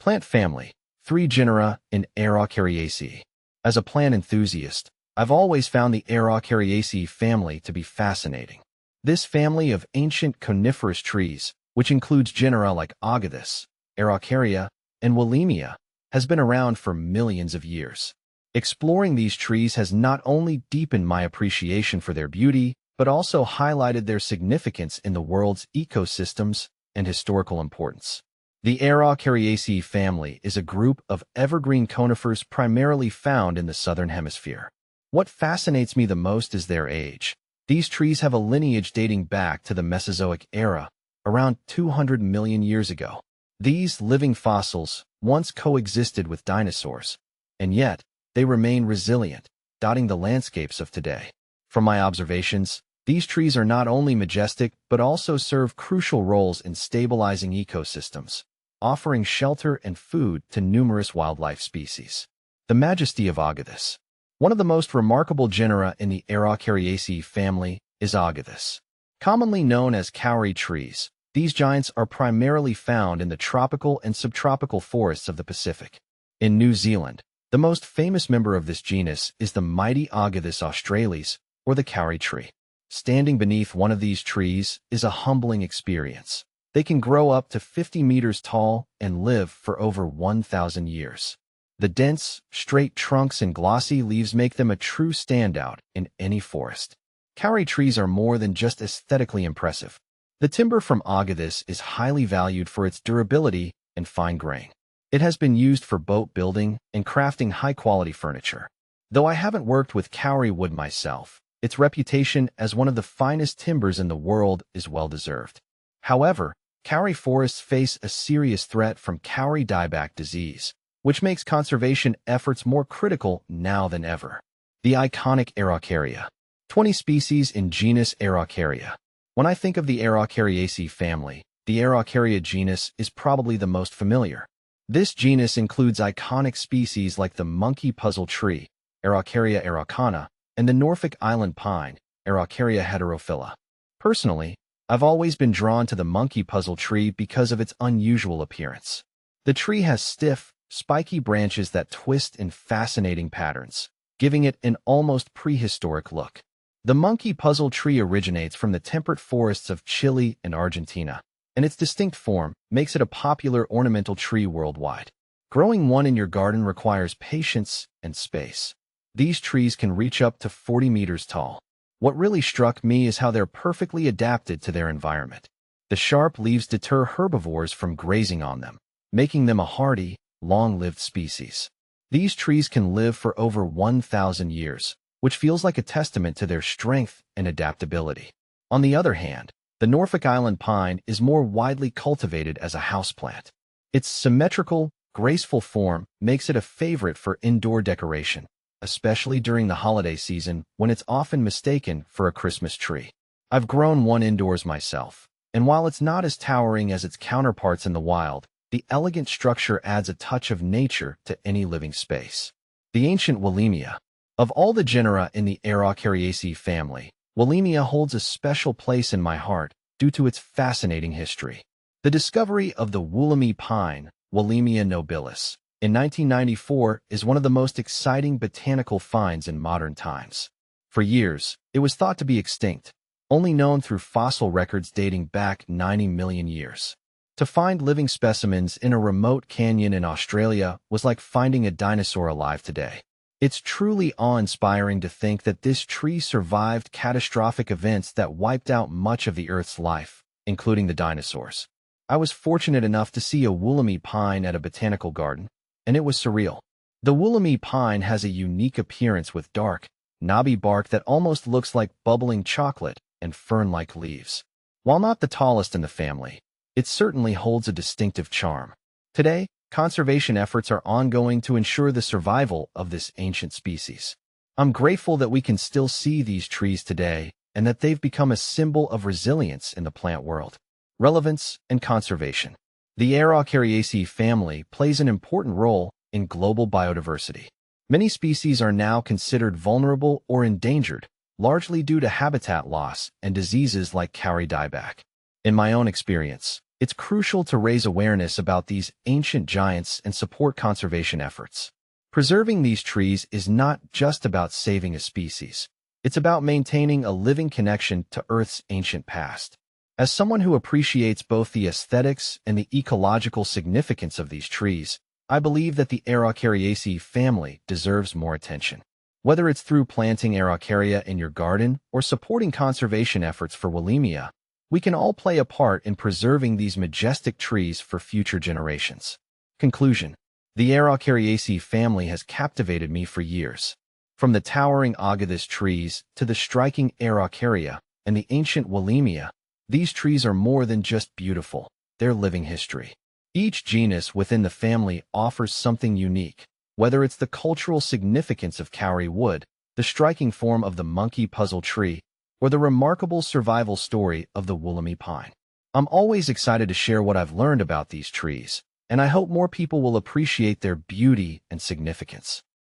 Plant family, 3 genera in Araucariaceae. As a plant enthusiast, I've always found the Araucariaceae family to be fascinating. This family of ancient coniferous trees, which includes genera like Agathis, Araucaria, and Willemia, has been around for millions of years. Exploring these trees has not only deepened my appreciation for their beauty, but also highlighted their significance in the world's ecosystems and historical importance. The Araucariaceae family is a group of evergreen conifers primarily found in the southern hemisphere. What fascinates me the most is their age. These trees have a lineage dating back to the Mesozoic era, around 200 million years ago. These living fossils once coexisted with dinosaurs, and yet they remain resilient, dotting the landscapes of today. From my observations, these trees are not only majestic but also serve crucial roles in stabilizing ecosystems, offering shelter and food to numerous wildlife species. The majesty of Agathis. One of the most remarkable genera in the Araucariaceae family is Agathis. Commonly known as kauri trees, these giants are primarily found in the tropical and subtropical forests of the Pacific. In New Zealand, the most famous member of this genus is the mighty Agathis australis, or the kauri tree. Standing beneath one of these trees is a humbling experience. They can grow up to 50 meters tall and live for over 1,000 years. The dense, straight trunks and glossy leaves make them a true standout in any forest. Kauri trees are more than just aesthetically impressive. The timber from Agathis is highly valued for its durability and fine grain. It has been used for boat building and crafting high-quality furniture. Though I haven't worked with kauri wood myself, its reputation as one of the finest timbers in the world is well-deserved. However, kauri forests face a serious threat from kauri dieback disease, which makes conservation efforts more critical now than ever. The iconic Araucaria. 20 species in genus Araucaria. When I think of the Araucariaceae family, the Araucaria genus is probably the most familiar. This genus includes iconic species like the monkey puzzle tree, Araucaria araucana, and the Norfolk Island pine, Araucaria heterophylla. Personally, I've always been drawn to the monkey puzzle tree because of its unusual appearance. The tree has stiff, spiky branches that twist in fascinating patterns, giving it an almost prehistoric look. The monkey puzzle tree originates from the temperate forests of Chile and Argentina, and its distinct form makes it a popular ornamental tree worldwide. Growing one in your garden requires patience and space. These trees can reach up to 40 meters tall. What really struck me is how they're perfectly adapted to their environment. The sharp leaves deter herbivores from grazing on them, making them a hardy, long-lived species. These trees can live for over 1,000 years, which feels like a testament to their strength and adaptability. On the other hand, the Norfolk Island pine is more widely cultivated as a houseplant. Its symmetrical, graceful form makes it a favorite for indoor decoration, especially during the holiday season when it's often mistaken for a Christmas tree. I've grown one indoors myself, and while it's not as towering as its counterparts in the wild, the elegant structure adds a touch of nature to any living space. The ancient Willemia. Of all the genera in the Araucariaceae family, Willemia holds a special place in my heart due to its fascinating history. The discovery of the Woollemia pine, Willemia nobilis, in 1994 is one of the most exciting botanical finds in modern times. For years, it was thought to be extinct, only known through fossil records dating back 90 million years. To find living specimens in a remote canyon in Australia was like finding a dinosaur alive today. It's truly awe-inspiring to think that this tree survived catastrophic events that wiped out much of the Earth's life, including the dinosaurs. I was fortunate enough to see a Woollemia pine at a botanical garden, and it was surreal. The Woollemia pine has a unique appearance with dark, knobby bark that almost looks like bubbling chocolate and fern-like leaves. While not the tallest in the family, it certainly holds a distinctive charm. Today, conservation efforts are ongoing to ensure the survival of this ancient species. I'm grateful that we can still see these trees today and that they've become a symbol of resilience in the plant world. Relevance and conservation. The Araucariaceae family plays an important role in global biodiversity. Many species are now considered vulnerable or endangered, largely due to habitat loss and diseases like kauri dieback. In my own experience, It's crucial to raise awareness about these ancient giants and support conservation efforts. Preserving these trees is not just about saving a species. It's about maintaining a living connection to Earth's ancient past. As someone who appreciates both the aesthetics and the ecological significance of these trees, I believe that the Araucariaceae family deserves more attention. Whether it's through planting Araucaria in your garden or supporting conservation efforts for Willemia, we can all play a part in preserving these majestic trees for future generations. Conclusion. The Araucariaceae family has captivated me for years. From the towering agathis trees to the striking Araucaria and the ancient Willemia, these trees are more than just beautiful, they're living history. Each genus within the family offers something unique, whether it's the cultural significance of kauri wood, the striking form of the monkey puzzle tree, or the remarkable survival story of the woolly pine. I'm always excited to share what I've learned about these trees, and I hope more people will appreciate their beauty and significance.